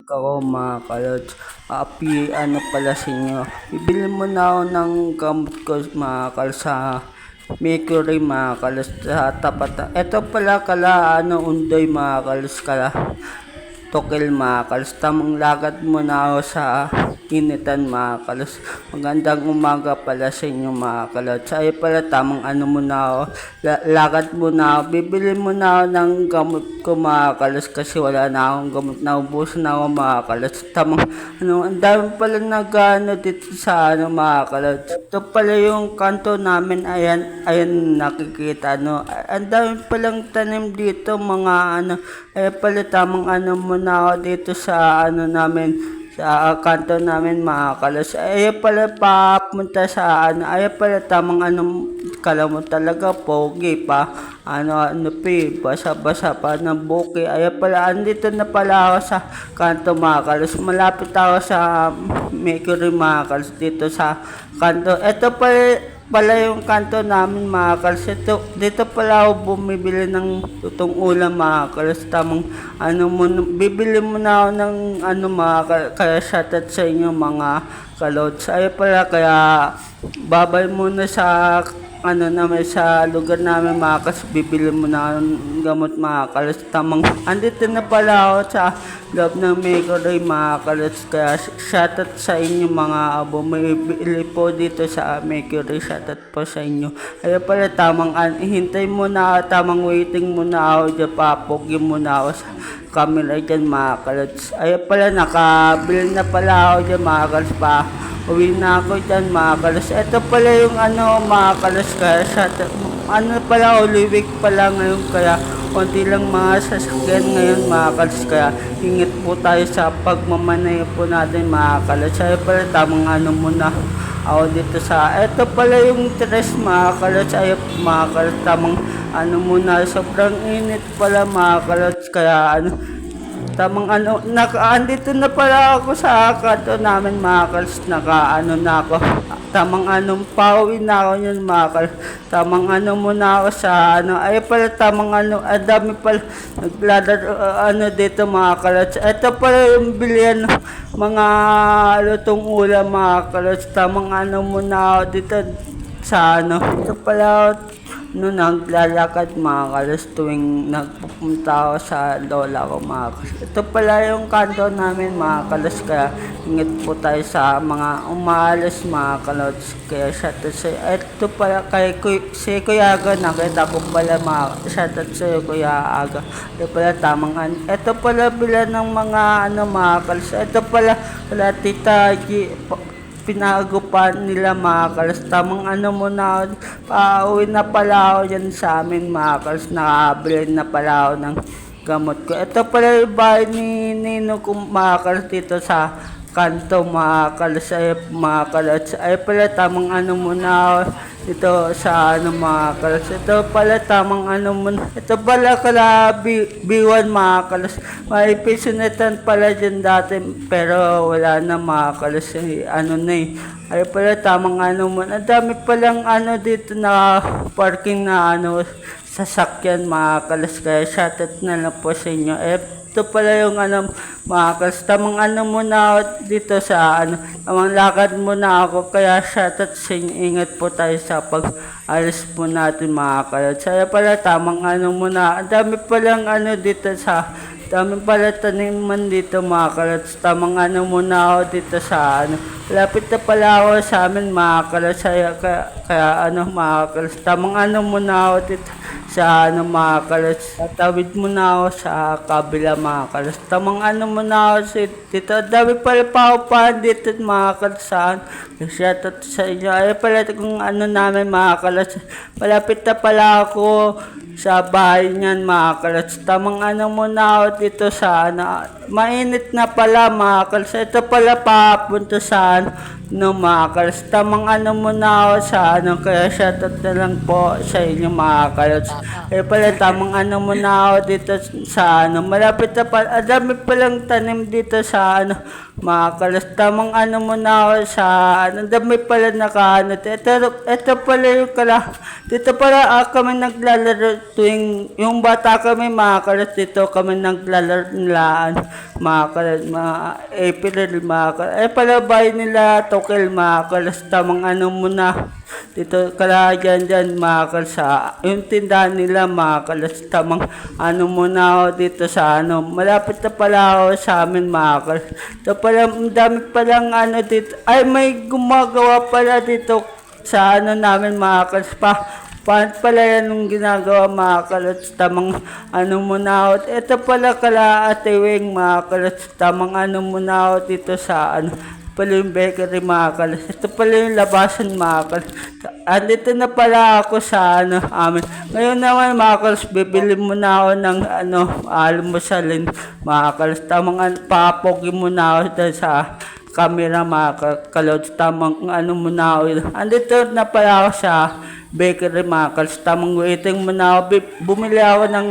Ako mga kalods, ano pala sa inyo. Bibili mo na ako ng gamot ko mga kalods sa Mercury mga kalods sa tapat. Ito pala undoy mga kalods tukil mga kalods. Tamang lagat mo na ako sa initan mga kalods. Magandang umaga pala sa inyo mga kalods. Ay pala tamang mo na ako. Lagat mo na ako. Bibili mo na ako ng gamot ko mga kalods kasi wala na akong gamot. Naubusan na ako mga kalods. Tamang ang dami pala dito sa mga kalods. Ito pala yung kanto namin. Ayan nakikita ang dami palang tanim dito mga ay pala tamang muna ako dito sa namin sa kanto namin mga kalos. Ay pala papunta sa ay pala tamang kala mo talaga pogi pa basa-basa pa ng buki. Ay pala andito na pala ako sa kanto mga kalos. Malapit ako sa Mercury mga kalos dito sa kanto. Ito pala yung kanto namin mga kalos. Dito pala ako bumibili ng tutong ulam mga kalos. Tamang bibili mo na ako ng kaya shoutout sa inyo mga kalods. Ay pala kaya babay muna sa namin sa lugar namin mga kalos. Bibili mo na ng gamot mga kalos. Tamang andito na pala ako sa loob ng Mercury mga kalos. Kaya shoutout sa inyo mga bumibili po dito sa Mercury. Shoutout po sa inyo. Ay pala tamang hintay mo na, tamang waiting mo na ako dyan. Papogin mo na ako sa camera dyan mga kalods. Ay pala nakabili na pala ako dyan mga kalods pa. Uwi na ako dyan mga kalos. Ito pala yung mga kalos. Kaya pala Holy Week pala ngayon. Kaya konti lang mga sasakyan ngayon mga kalos. Kaya ingit po tayo sa pagmamanayo po natin mga kalos. Ay pala tamang muna ako dito sa ito pala yung tres mga kalos. Ay mga kalos tamang muna. Sobrang init pala mga kalos. Kaya tamang andito na pala ako sa kanto namin mga kals. Na ako. Tamang pauwi na ako yun mga kals. Tamang muna ako sa ay pala tamang dami pala nagladar dito mga kals. Ito pala yung bilihan mga lutong ulam mga kals. Tamang muna ako dito sa ito pala naglalakad mga kalos tuwing nagpupunta ako sa lola ko mga kalos. Ito pala yung kanto namin mga kalos. Kaya ingat po tayo sa mga umalis mga kalos. Kaya shoutout sa ito pala kay si Kuya Aga. Nakita ko pala mga shoutout sa Kuya Aga. Ito pala tamang ito pala bila ng mga mga kalos. Ito pala Tita G pinagupan nila mga kalos. Tamang muna pauwi na pala ako dyan sa amin mga kalos. Nakabili na pala ako ng gamot ko. Ito pala yung bahay ni Nino kong mga kalos dito sa kanto mga kalos. Ay mga kalos. Ay pala tamang muna ako dito sa mga kalos. Ito pala tamang muna. Ito pala B1 mga kalos. May pisonetan pala dyan dati pero wala na mga kalos. Ay pala tamang muna. Ang dami palang dito na parking na sasakyan mga kalos. Kaya shoutout na lang po sa inyo. Ito pala yung mga kalos. Tamang muna ako dito sa tamang lakad muna ako. Kaya shoutout sa inyo. Ingat po tayo sa pag-alis po natin mga kalos. Kaya pala tamang muna. Ang dami palang dito sa dami pala taniman dito mga kalos. Tamang muna ako dito sa lapit na pala ako sa amin mga kalos. Kaya mga kalos. Tamang muna ako dito sa mga kalos. Tatawid muna ako sa kabila mga kalos. Tamang muna ako dito. Dami pala paupahan dito mga kalos. Shoutout sa inyo. Ay pala kung namin mga kalos. Malapit na pala ako sa bahay niyan mga kalos. Tamang muna ako dito sa mainit na pala mga kalos. Ito pala papunta sa mga kalos. Tamang muna ako sa kaya shoutout na lang po sa inyo mga kalos. Eh pala tamang muna ako dito sa malapit na pala. Dami palang tanim dito sa mga kalos. Tamang ano mo na ako sa, ano, dami pala nakaano. Ito pala yung dito pala kami naglalaro tuwing, yung bata kami mga kalos, dito kami naglalaro nilaan, mga kalos, mga April, mga kalos. Pala bahay nila, Tokel, mga kalos. Tamang ano mo na. Dito kala dyan mga sa yung tindahan nila mga tamang ano muna ako dito sa ano, malapit na pala ako sa amin mga ito pala, ang dami palang ano dito, ay may gumagawa pala dito sa ano namin mga paano pala yan yung ginagawa mga tamang ano muna ako, ito pala kala Ate Weng mga tamang ano muna ako dito sa ano pala yung bakery mga kalas. Ito pala yung labasan mga kalas. Andito na pala ako sa ano amin. Ngayon naman mga kalas, bibili muna ako ng ano almusalin mga kalas. Tamang papogi muna ako dahil sa camera mga kalas. Tamang ano muna ako. Andito na pala ako sa bakery mga kalas. Tamang waiting muna ako. Bumili ako ng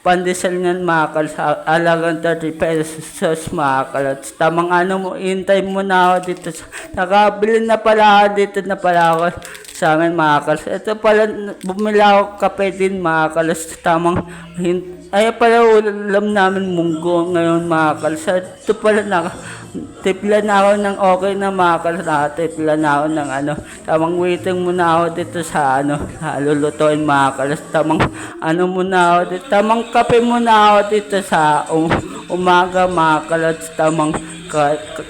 pandesal niyan mga kalos, alagang 30 pesos mga kalos. Tamang ano mo, hintay mo na ako dito. Nakabili na pala ako dito na pala ako sa amin mga kalos. Ito pala, bumili ako kape din mga kalos. Tamang, ay pala ulam namin munggo ngayon mga kalos. Ito pala tipla na ako ng okay na mga kalos. Tipla na ako ng ano. Tamang waiting muna ako dito sa ano, lulutuin mga kalos. Tamang ano muna ako dito. Tamang kape muna ako dito sa umaga mga kalos. Tamang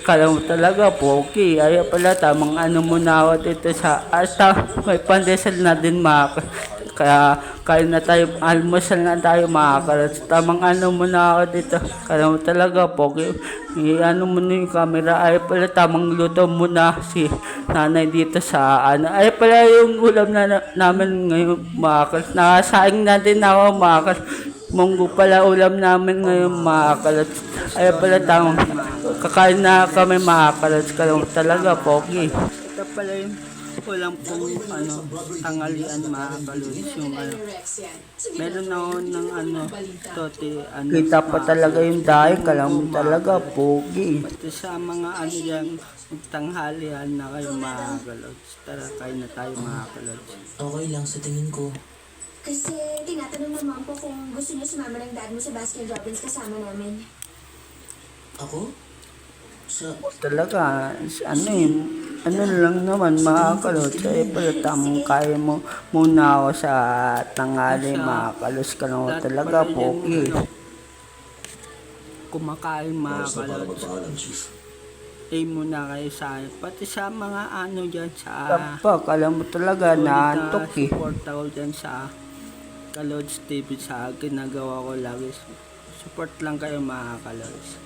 kalaw talaga pogi. Ay pala tamang ano muna ako dito sa may pandesal na din mga kalos. Kaya kain na tayo, almusal na tayo mga kalos. Tamang ano muna ako dito. Kalaw talaga pogi. Ano muna yung camera. Ay pala tamang luto muna si nanay dito sa ano. Ay pala yung ulam namin ngayon mga kalos. Nakasaing na din ako mga kalos. Munggo pala ulam namin ngayon mga kalos. Ay pala tamang kakain na kami mga kalos. Kalaw talaga pogi. Ito pala yung ulam pong ano, tanghalian mga kalos. Yung ano, meron ako ng ano, tote, ano, kita pa talaga yung dahil, kalam talaga, pogi. Pati sa mga ano yan, tanghalian na kayo mga kalos. Tara, kain na tayo mga kalos. Okay lang sa tingin ko. Kasi tinatanong ng mom ko kung gusto niya sumama ng dad mo sa Baskin Robbins kasama namin. Ako? Talaga, ano yun, ano lang naman mga kalos, ay pala tamang kaya mo muna ako sa tangali mga kalos ka naman talaga pogi. Kumakain mga kalos. Ay muna kayo sa pati sa mga ano dyan sa kala mo talaga naantok eh. Support ako dyan sa Kalods TV sa ginagawa ko lagi. Support lang kayo mga kalos.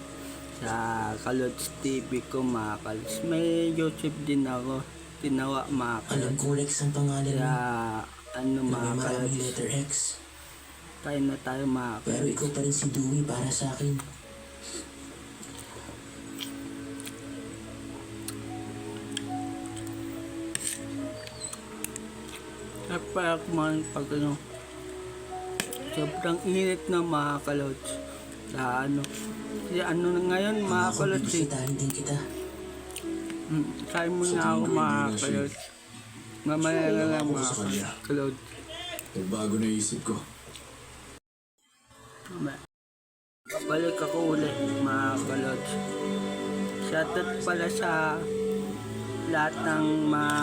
Sa Kalods TV ko mga kalos. May YouTube din ako. Tinawa mga kalos. Alam kong Rex ang pangalan mo. Kaya ano mga May maraming kalos. letter X. Kain na tayo mga Pero kalos. ikaw pa rin si Dewey para sa akin. At para kumain pag ano. Sobrang init na mga kalods. Sa ano. Kasi ano na ngayon mga kalods eh. Bibisitahin din kita. Kain muna ako mga kalods. Mamaya na lang mga kalods. Bago na isip ko. Balik ako ulit mga kalods. Shoutout pala sa lahat ng mga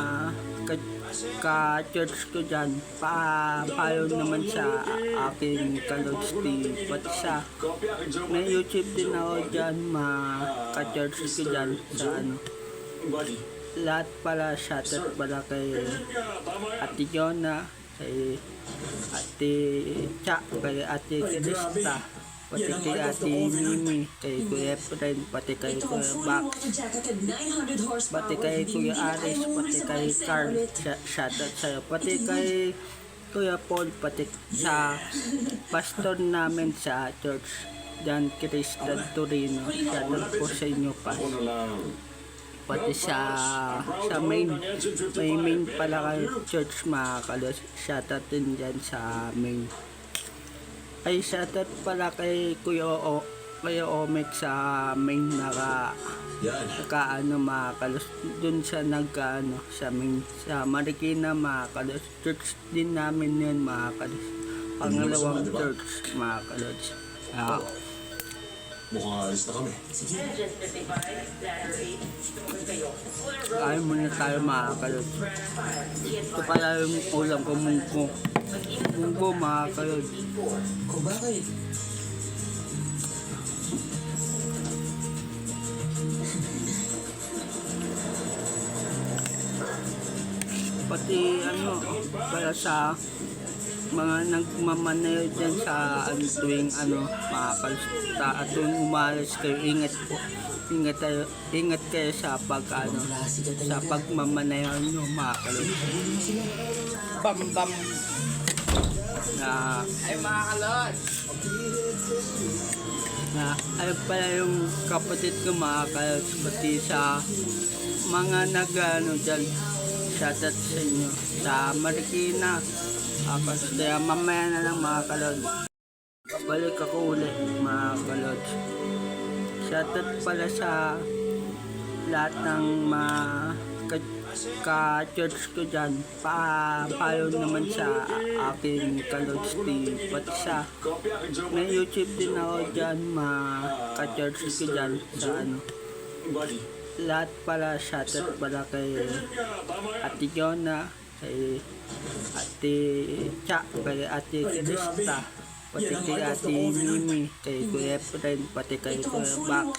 ka-church ko dyan. Follow naman sa aking Kalods TV. Pati sa may YouTube din ako dyan mga ka-church ko dyan sa ano. Lahat pala shoutout pala kay Ate Jonah, kay Ate Cha, kay Ate Krista, pati kay Ate Mimi, kay Kuya Efren, pati kay Kuya Bax, pati kay Kuya Aris, pati kay Carl, shoutout sa'yo, pati kay Kuya Paul, pati sa pastor namin sa church, John Christian Torino, shoutout po sa inyo pa. Pati sa main, may main pala kayo church mga kalos, shoutout din dyan sa main. Ay shoutout pala kay Kuya Kuya Omek sa main Yan. nakaano mga kalos. Doon siya nagkaano sa main sa Marikina mga kalos. Church din namin yun mga kalos. Pangalawang Diba? church mga kalos. Mukhang alis na kami. Sige. Kain muna tayo mga kalos. Ito pala yung ulam ko, munggo. Munggo mga kalos. O bakit? Pati ano, para sa mga nagmamanayo dyan sa tuwing mga kalsta at tuwing umalis kayo, ingat po. Ingat kayo sa Klase ka sa talaga. pagmamanayo nyo mga kalsta. Habulin mo sila. Bam bam na ay mga kalot na ayun pala yung kapatid ko mga kalot, pati sa mga nag-ano dyan, shoutout sa inyo sa Marikina. Kaya mamaya na lang mga kalot, balik ako ulit mga kalot. Shoutout pala sa lahat ng mga ka-church ko dyan. Follow naman sa aking Kalods TV. Pati sa may YouTube din ako dyan, mga ka-church ko dyan sa lahat pala. Shoutout pala kay Ate Jonah, kay Ate Cha, kay Ate Krista, pati kay Ate Mimi, kay Kuya Efren, pati kay Kuya Max,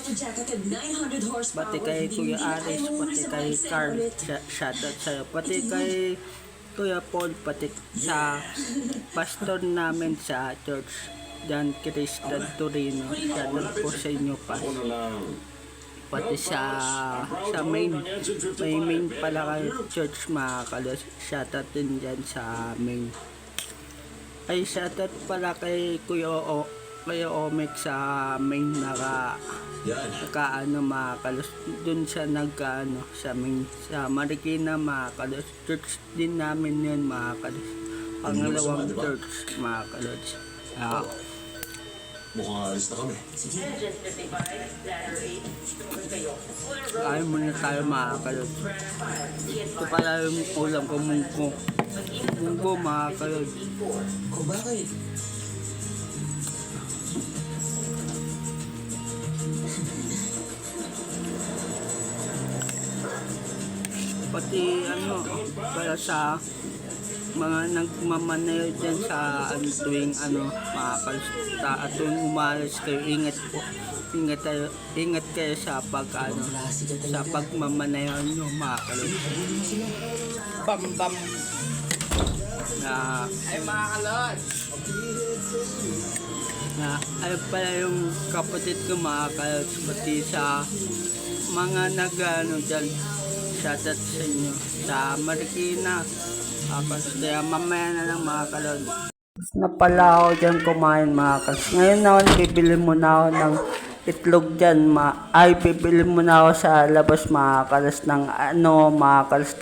pati kay Kuya Aris, pati kay Carl, shoutout sa'yo, pati kay Kuya Paul, pati sa pastor namin sa church, Dan Cristian Torino, shoutout po sa inyo pa. Pati sa main, may main pala kayo church mga kalos, shoutout din dyan sa main. Ay shoutout pala kay Kuya Omek sa main Yan. nakaano mga kalos. Doon siya nagkaano sa main sa Marikina mga kalos. Church din namin yun mga kalos. Pangalawang Diba? church mga kalos. Mukhang alis na kami. Sige. Kain muna tayo mga kalos. Ito pala yung ulam ko, munggo. Munggo mga kalos. O bakit? Pati ano, para sa mga nagmamanayo dyan sa tuwing mga kalsta at tuwing umalis kayo, ingat po. Ingat kayo sa Klase ka sa talaga. pagmamanayo nyo mga kalsta. Habulin mo sila. Bam bam na ay mga kalot na ayun pala yung kapatid ko mga kalot, pati sa mga nag-ano dyan, shoutout sa inyo sa Marikina. Kaya mamaya na lang mga kalot. Na pala ako dyan kumain mga kalot. Ngayon naman bibili muna ako ng itlog dyan. Bibili muna ako sa labas mga kalas ng mga kalas.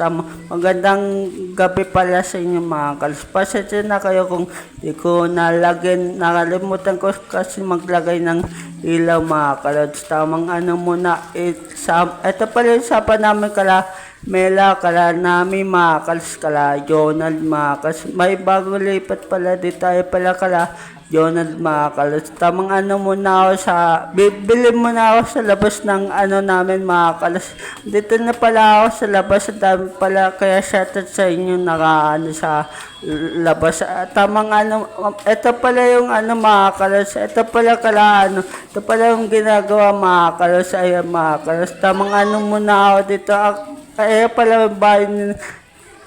Magandang gabi pala sa inyo mga kalas. Pasensya na kayo kung di ko nakalimutan ko kasi maglagay ng ilaw mga kalas. Tamang muna. Ito pala yung sapa namin kala Mela, kala Nami mga kalas, kala Jonald mga kalas. May bago lipat pala dito tayo pala kala Jonald mga kalas. Tamang muna ako bibili muna ako sa labas ng namin mga kalas. Dito na pala ako sa labas, ang dami pala, kaya shoutout sa inyo sa labas. Tamang ito pala yung mga kalas. Ito pala ito pala yung ginagawa mga kalas. Ayan mga kalas. Tamang muna ako dito. Kaya pala yung bahay ni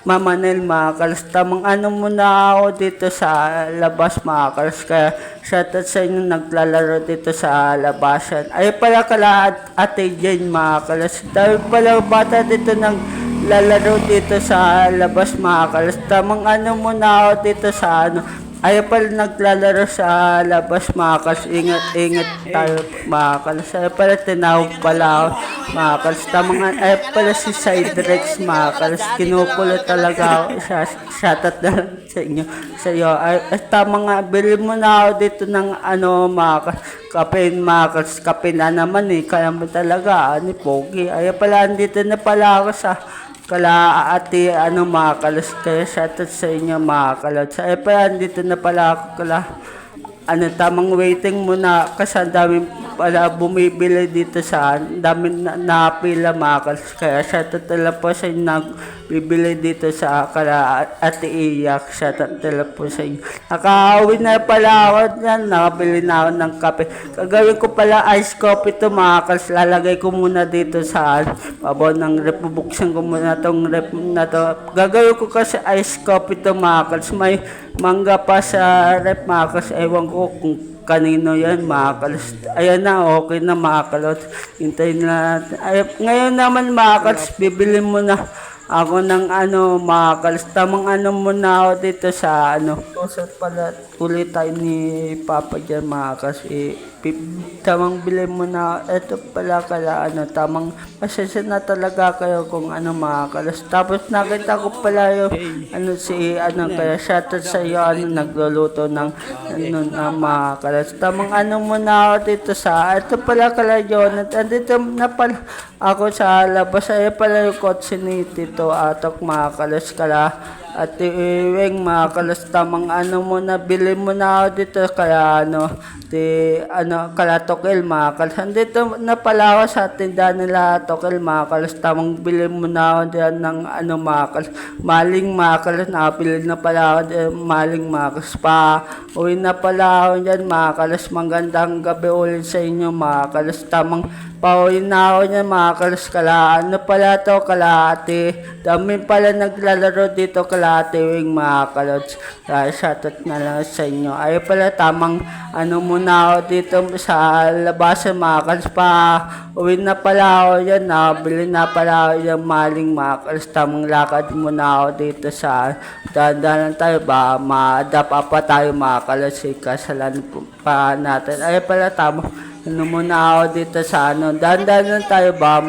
Mama Nel mga kalas. Tamang muna ako dito sa labas mga kalas. Kaya shoutout sa inyo naglalaro dito sa labasan. Ay pala Ate Jane mga kalas. Dahil pala bata dito naglalaro dito sa labas mga kalas. Tamang muna ako dito sa Ayaw pala naglalaro sa labas mga kals. Ingat tayo mga kals. Ayaw pala tinawag pala ako mga kals. Ayaw pala si Siderex mga kals. Kinukulo talaga ako. Shoutout na lang sa inyo. Sa iyo. Tama nga, bili mo na ako dito ng mga kals. Kape mga kals. Kape na naman kaya mo talaga pogi. Ayaw pala, andito na pala ako sa kala ate mga kalos, kaya shoutout sa inyo mga kalos. Ay pa dito na pala ako tamang waiting muna kasi ang dami pala bumibili dito sa dami napila mga kalos, kaya shoutout talaga po sa inyo nagbibili dito sa kala ate Iyak. Shoutout talaga po sa inyo. Nakauwi na pala ako dyan, nakabili na ako ng kape. Gagawin ko pala ice coffee to mga kalos. Lalagay ko muna dito sa babaw ng rep. Bubuksan ko muna tong rep na to. Gagawin ko kasi ice coffee to mga kalos. May mangga pa sa rep mga kalos. Ewan ko kung kanino yan mga kalos. Ayan na, okay na mga kalos. Hintayin na natin. Ngayon naman mga kalos, bibili mo na ako ng mga kalos. Tamang muna ako dito sa Kusot pala ulit tayo ni Papa dyan mga kalos. Tamang bili mo na. Ito pala kala tamang pasensya na talaga kayo kung mga kalos. Tapos nakita ko pala yung kaya shoutout sa iyo nagluluto ng mga kalos. Tamang muna ako dito sa ito pala kala Jonathan. Dito na pala ako sa labas. Ay pala yung kotse ni Tito Atok mga kalos kala at iweng mga kalos. Tamang muna bili mo na ako dito kaya kala Tokel mga kalos. Andito na pala ako sa tindahan nila Tokel mga kalos. Tamang bili mo na ako dyan ng mga kalos. Maling mga kalos. Nakapili na pala ako dyan maling mga kalos. Uwi na pala ako dyan mga kalos. Magandang gabi ulit sa inyo mga kalos. Tamang pauwi na ako dyan mga kalos. Kala pala to kala ate. Dami pala naglalaro dito kala ate wing mga kalos. Kaya shoutout na lang sa inyo. Ay pala tamang muna ako dito sa labasan mga kalos. Uwi na pala ako dyan. Nakabili na pala ako dyan maling mga kalos. Tamang lakad muna ako dito sa dahan-dahan tayo ba madapa pa tayo mga kalos. Kasalan pa natin. Ay pala tamang muna ako dito sa dahan-dahan lang tayo ba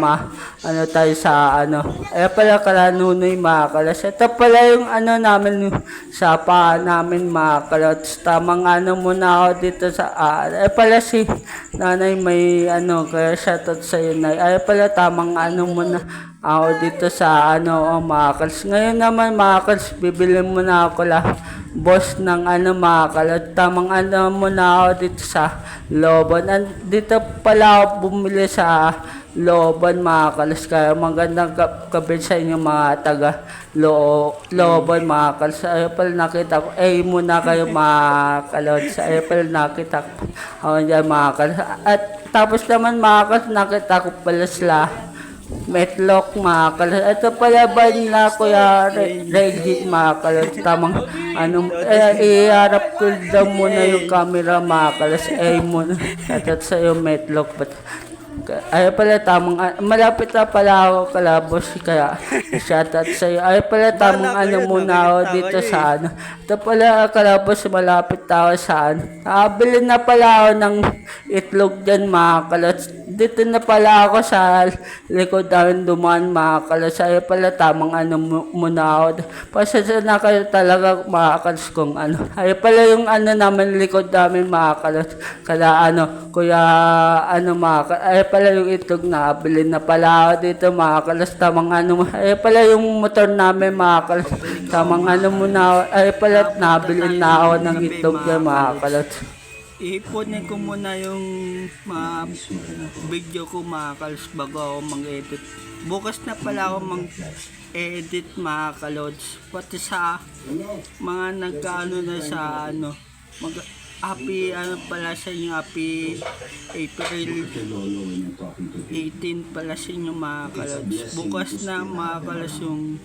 tayo sa ay pala kala Nunoy mga kalos. Ito pala yung namin sa pa namin mga kalos. Tamang muna ako dito sa ay pala si nanay may kaya shoutout sa iyo nay. Ay pala tamang muna ako dito sa mga kalos. Ngayon naman mga kalos, bibili muna ako boss ng mga kalos. Tamang muna ako dito sa Loban. Dito pala ako bumili sa Loban mga kalos. Kaya magandang gabi sa inyo mga taga Loban mga kalos. Ay pala nakita ko muna kayo mga kalos. Ay pala nakita ko ako dyan mga kalos. At tapos naman mga kalos, nakita ko pala sila Metlok mga kalos. Ito pala ba nila Kuya Reggie mga kalos. Tamang iharap ko daw muna yung camera mga kalos. Muna at sa iyo Metlok. Ay pala tamang malapit na pala ako kalabos kaya shoutout sa iyo. Ay pala tamang muna ako dito sa ito pala kalabos malapit ako sa bili na pala ako ng itlog dyan mga kalos. Dito na pala ako sa likod namin dumaan mga kalos. Ay pala tamang muna ako. Pasensya na kayo talaga mga kalos kung ay pala yung namin likod namin mga kalos. Kaya kuya mga kalos. Ay pala yung itlog na bili na pala ako dito mga kalos. Tamang ay pala yung motor namin mga kalos. Tamang muna ay pala nabili na ako ng itlog na mga kalos. Ipunin ko muna yung video ko mga kalos bago ako mag-edit. Bukas na pala ako mag-edit mga kalods. Pati sa mga na sa happy pala sa inyo, happy April 18 pala sa inyo mga kalods. Bukas na mga kalods yung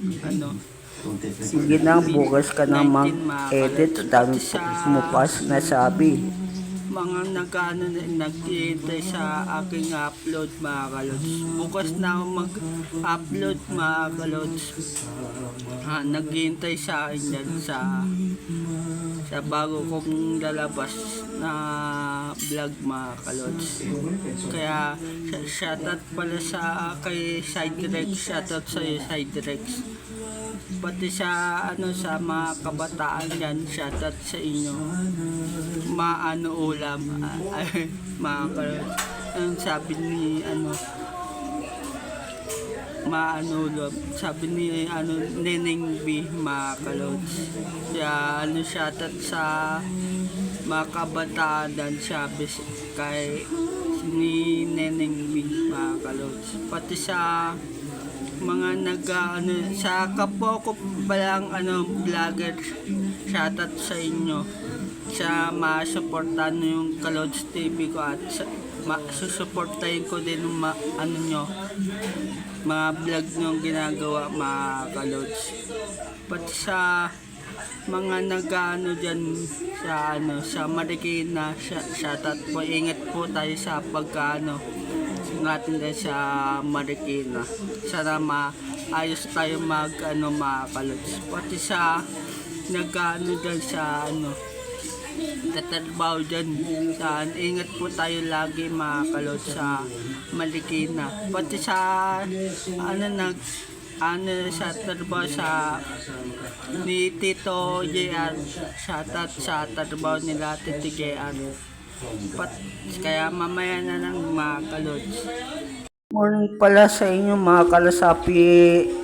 sige na, bukas ka na mag-edit. Dami mo pas nasabi. Mga nag-iintay sa aking upload mga kalods. Bukas na ako mag-upload mga kalods. Nag-iintay sa akin yan sa sa bago kong lalabas na vlog mga kalods. Kaya shoutout pala sa kay Siderex, shoutout sa iyo Siderex. Pati sa sa mga kabataan yan, shoutout sa inyo. Maano ulam, mga kalods. Ang sabi ni sabi ni Neneng B, mga kalods. Kaya shoutout sa mga kabataan dan sabi kay ni Neneng B, mga kalods. Pati sa mga sa kapwa ko palang vlogger, shoutout sa inyo sa masuportahan nyo yung Kalods TV ko at susuportahin ko din yung nyo mga vlog nyo ginagawa mga Kalods. Pati sa mga dyan sa Marikina, shoutout po, ingat po tayo sa natin din sa Marikina. Sana maayos tayo mga Kalods. Pati sa dyan sa tatrabaho dyan. Ingat po tayo lagi mga Kalods sa Marikina. Pati sa sa trabaho ni Tito JR, shoutout sa trabaho nila Tito JR. Kaya mamaya na lang mga Kalods. Morning pala sa inyo mga Kalods. Happy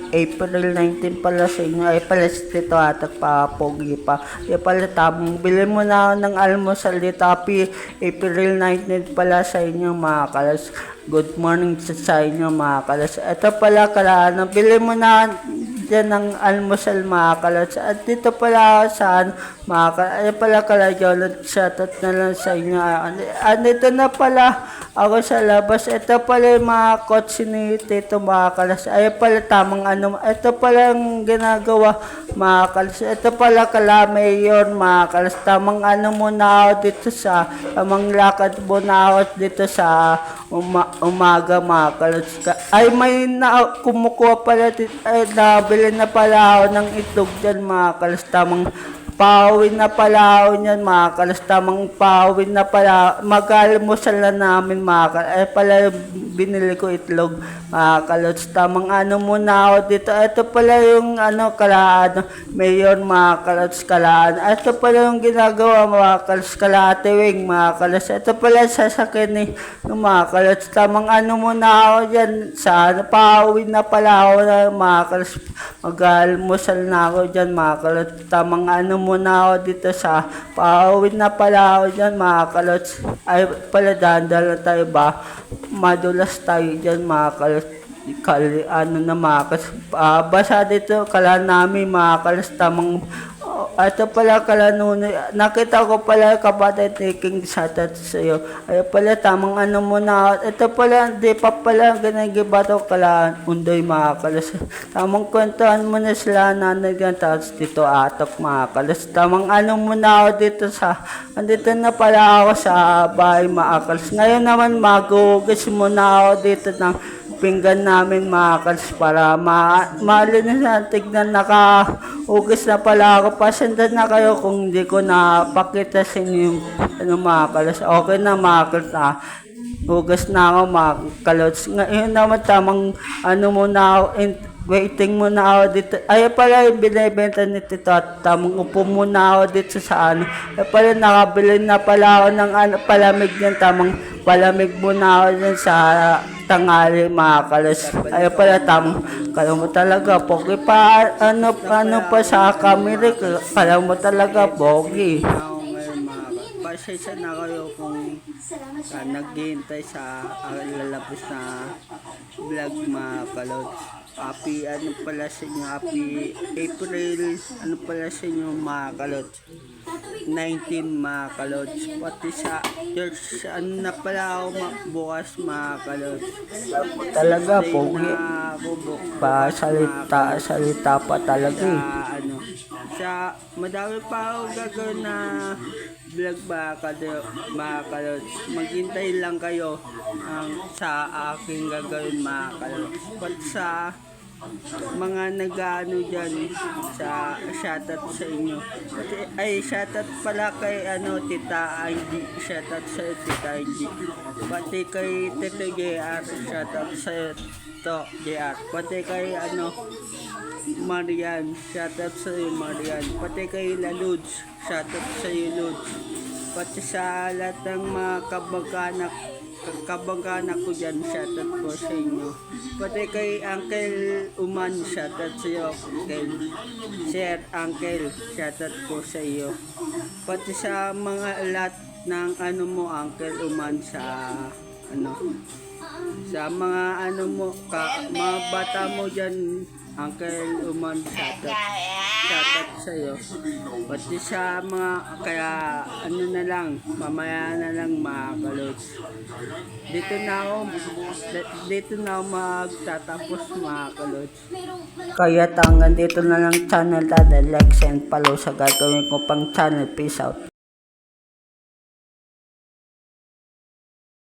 April 19 pala sa inyo. Ay pala si Tito Atak pa, pogi pa. Ay pala tamang bili mo na ng almusal dito. Happy April 19 pala sa inyo mga Kalods. Good morning sa inyo mga Kalods. Ito pala bili mo na dyan ng almusal mga Kalods. At dito pala saan mga Kalods. Ay pala Jonathan, shoutout na lang sa inyo. Andito na pala ako sa labas. Ito pala yung mga coach ni Tito mga Kalods. Ay pala tamang ito pala yung ginagawa mga Kalods. Ito pala Mayor mga Kalods. Tamang muna ako dito tamang lakad muna ako dito sa umaga mga Kalods. Ay may kumukuha pala dito. Ay nabili na pala ako ng itlog dyan mga Kalods. Tamang pawin na pala ako niyan mga Kalods. Tamang pawin na pala. Mag-almusal na namin mga Kalods. Ay pala binili ko itlog mga Kalods. Tamang muna ako dito. Ito pala yung Mayor mga Kalods Kalaan. Ito pala yung ginagawa mga Kalods Kalatiwing mga Kalods. Ito pala sasakyan ni mga Kalods. Tamang muna ako dyan sa pawin na pala ako na mga Kalods. Mag-almusal na ako dyan mga Kalods. Tamang muna ako dito sa pawin na pala ako dyan mga Kalods. Ay pala dandala tayo ba? Madulas tayo dyan mga Kalods. Mga Kalods. Basa dito namin mga Kalods. Tamang ito pala nakita ko pala kapatid taking shoutout sa iyo. Ay pala tamang muna. Ito pala di pa pala ginagibato undoy mga Kalods. Tamang kwentuhan mo na sila nanay dyan. Tapos dito Atok mga Kalods. Tamang muna ako dito andito na pala ako sa bahay mga Kalods. Ngayon naman magugas muna ako dito ng pinggan namin mga Kalods para malinis na tignan naka-ugis na pala ako. Pasendan na kayo kung hindi ko napakita sa inyo yung mga Kalods. Okay na mga Kalods ugas na ako mga Kalods. Ngayon naman tamang muna ako waiting muna ako dito. Ay pala yung binibenta ni Tito at tamang upo muna ako dito sa Ay pala nakabili na pala ako ng palamig niyan. Tamang palamig muna ako dyan sa tangali mga Kalods. Ay pala tamang kala mo talaga pogi pa pa sa camera. Kala mo talaga pogi. Pasensya na kayo kung naghihintay sa lalabas na vlog mga Kalods. Happy pala sa inyo, happy April pala sa inyo mga Kalods. 19 mga Kalods. Pati sa church na pala ako bukas mga Kalods. Talaga pogi. Salita pa talaga sa madami pa ako gagawin na vlog mga Kalods. Maghintay lang kayo sa aking gagawin mga Kalods. Pati sa mga nag-ano dyan sa shoutout sa inyo. Ay, shoutout pala kay Tita Angie. Shoutout sa Tita Angie. Pati kay Tito JR. Shoutout sa to JR. Pati kay Marian. Shoutout sa iyo Marian. Pati kay Laluds. Shoutout sa iyo Luds. Pati sa lahat ng mga kabangkanak ko dyan, shoutout po sa inyo. Pati kay Uncle Uman, shoutout sa iyo. Kay Sir Uncle, shoutout po sa iyo. Pati sa mga lahat ng Uncle Uman sa sa mga mga bata mo dyan, Uncle Uman, shoutout sa iyo. Pati sa mga, kaya na lang, mamaya na lang mga kalods. Dito na ako magtatapos mga kalods. Kaya hanggang dito na lang channel natin, like and follow sa gagawin ko pang channel. Peace out.